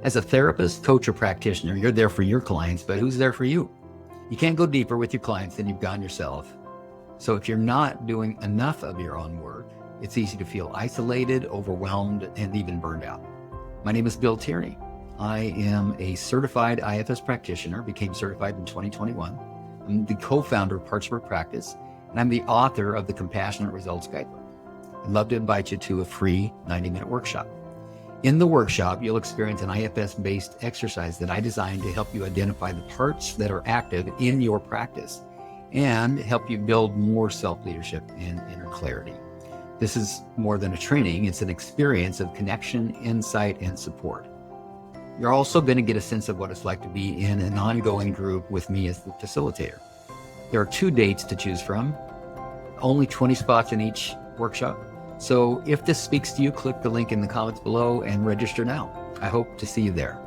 As a therapist, coach, or practitioner, you're there for your clients, but who's there for you? You can't go deeper with your clients than you've gone yourself. So if you're not doing enough of your own work, it's easy to feel isolated, overwhelmed, and even burned out. My name is Bill Tierney. I am a certified IFS practitioner, became certified in 2021. I'm the co-founder of Partswork Practice, and I'm the author of the Compassionate Results Guidebook. I'd love to invite you to a free 90-minute workshop. In the workshop, you'll experience an IFS-based exercise that I designed to help you identify the parts that are active in your practice and help you build more self-leadership and inner clarity. This is more than a training, it's an experience of connection, insight, and support. You're also going to get a sense of what it's like to be in an ongoing group with me as the facilitator. There are 2 dates to choose from, only 20 spots in each workshop. So if this speaks to you, click the link in the comments below and register now. I hope to see you there.